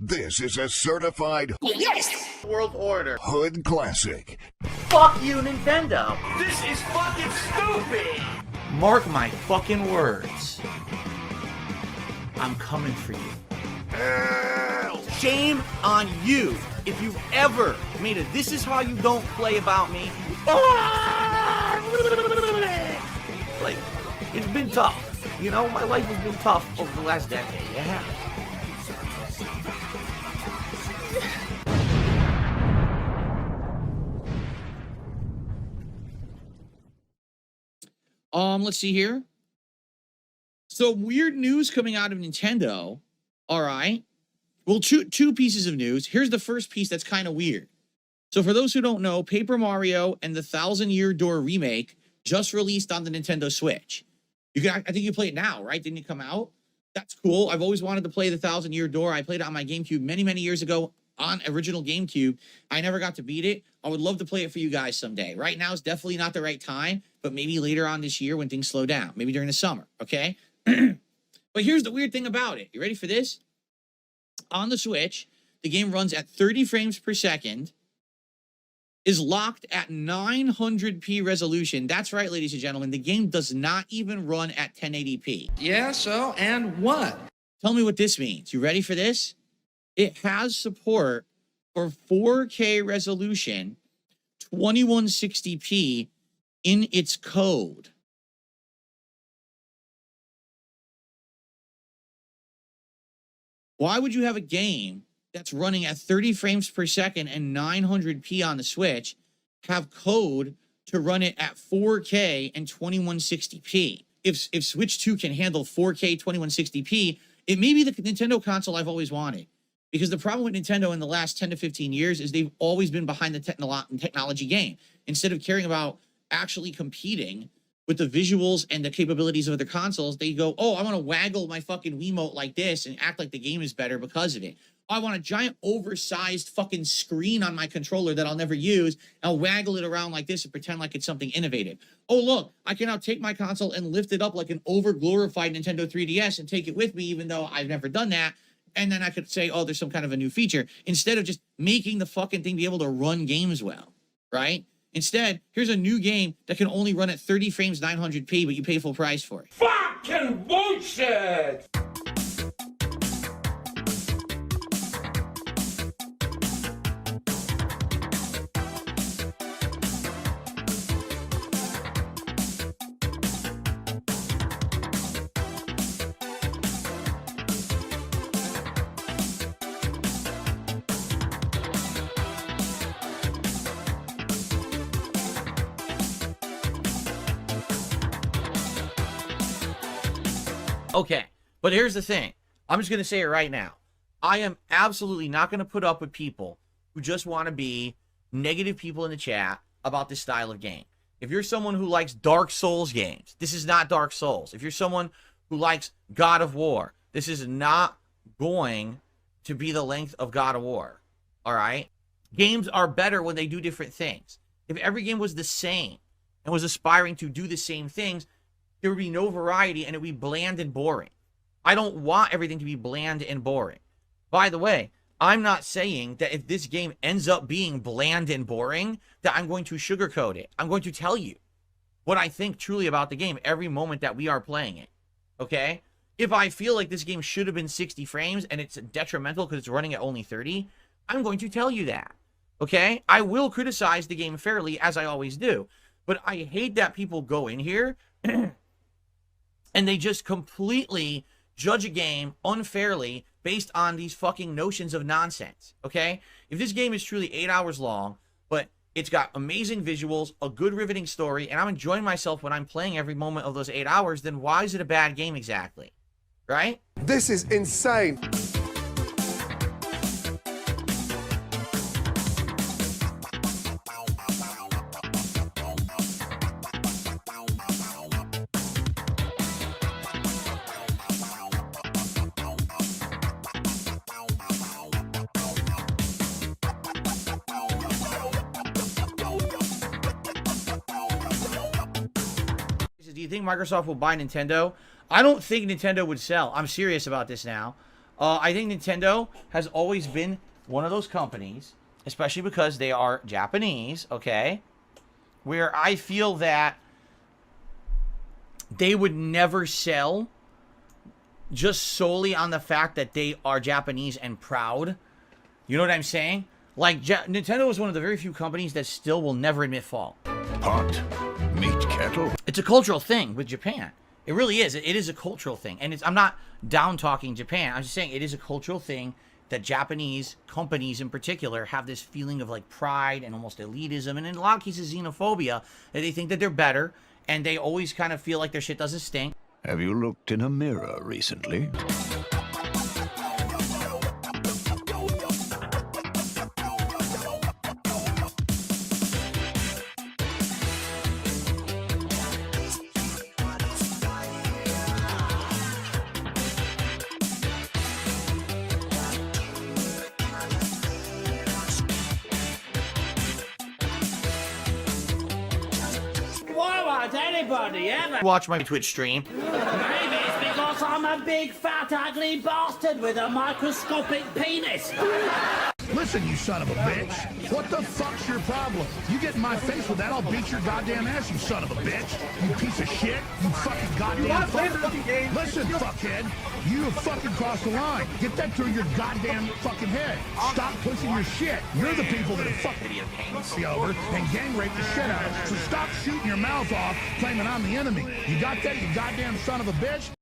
This is a certified Yes! World Order. hood classic. Fuck you, Nintendo. This is fucking stupid! Mark my fucking words. I'm coming for you. Shame on you if you've ever made a "this is how you don't play" about me. Like, it's been tough. You know, my life has been tough over the last decade. Yeah. Let's see here. So weird news coming out of Nintendo. All right. Well, two pieces of news. Here's the first piece that's kind of weird. So for those who don't know, Paper Mario and the Thousand Year Door remake just released on the Nintendo Switch. I think you play it now, right? Didn't it come out? That's cool. I've always wanted to play the Thousand Year Door. I played it on my GameCube many, many years ago on original GameCube. I never got to beat it. I would love to play it for you guys someday. Right now is definitely not the right time, but maybe later on this year when things slow down, maybe during the summer, okay? But here's the weird thing about it. You ready for this? On the Switch, the game runs at 30 frames per second, is locked at 900p resolution. That's right, ladies and gentlemen. The game does not even run at 1080p. Yeah, so, and what? Tell me what this means. You ready for this? It has support for 4K resolution, 2160p in its code. Why would you have a game that's running at 30 frames per second and 900p on the Switch have code to run it at 4K and 2160p? If Switch 2 can handle 4K 2160p, it may be the Nintendo console I've always wanted. Because the problem with Nintendo in the last 10 to 15 years is they've always been behind the technology game. Instead of caring about actually competing with the visuals and the capabilities of other consoles, they go, oh, I want to waggle my fucking Wiimote like this and act like the game is better because of it. I want a giant oversized fucking screen on my controller that I'll never use. I'll waggle it around like this and pretend like it's something innovative. Oh, look, I can now take my console and lift it up like an over-glorified Nintendo 3DS and take it with me, even though I've never done that. And then I could say, oh, there's some kind of a new feature, instead of just making the fucking thing be able to run games well, right? Instead, here's a new game that can only run at 30 frames 900p, but you pay full price for it. Fucking bullshit! Okay, but here's the thing. I'm just going to say it right now. I am absolutely not going to put up with people who just want to be negative people in the chat about this style of game. If you're someone who likes Dark Souls games, this is not Dark Souls. If you're someone who likes God of War, this is not going to be the length of God of War, all right? Games are better when they do different things. If every game was the same and was aspiring to do the same things, there would be no variety and it would be bland and boring. I don't want everything to be bland and boring. By the way, I'm not saying that if this game ends up being bland and boring, that I'm going to sugarcoat it. I'm going to tell you what I think truly about the game every moment that we are playing it. Okay? If I feel like this game should have been 60 frames and it's detrimental because it's running at only 30, I'm going to tell you that. Okay? I will criticize the game fairly, as I always do. But I hate that people go in here and they just completely judge a game unfairly based on these fucking notions of nonsense, okay? If this game is truly 8 hours long, but it's got amazing visuals, a good riveting story, and I'm enjoying myself when I'm playing every moment of those 8 hours, then why is it a bad game exactly, right? This is insane. Do you think Microsoft will buy Nintendo? I don't think Nintendo would sell. I'm serious about this now. I think Nintendo has always been one of those companies, especially because they are Japanese, okay, where I feel that they would never sell just solely on the fact that they are Japanese and proud. You know what I'm saying? Like, Nintendo is one of the very few companies that still will never admit fault. Pot, meat kettle. It's a cultural thing with Japan. It really is. It is a cultural thing. And I'm not down-talking Japan. I'm just saying it is a cultural thing that Japanese companies in particular have this feeling of, like, pride and almost elitism, and in a lot of cases xenophobia, that they think that they're better, and they always kind of feel like their shit doesn't stink. Have you looked in a mirror recently? Why won't anybody ever? Watch my Twitch stream. Maybe it's because I'm a big, fat, ugly bastard with a microscopic penis. Listen, you son of a bitch. What the fuck's your problem? You get in my face with that, I'll beat your goddamn ass, you son of a bitch. You piece of shit. You fucking goddamn fucker. Listen, fuckhead. You have fucking crossed the line. Get that through your goddamn fucking head. Stop pushing your shit. You're the people that have fucking me over and gang raped the shit out of. So stop shooting your mouth off claiming I'm the enemy. You got that, you goddamn son of a bitch?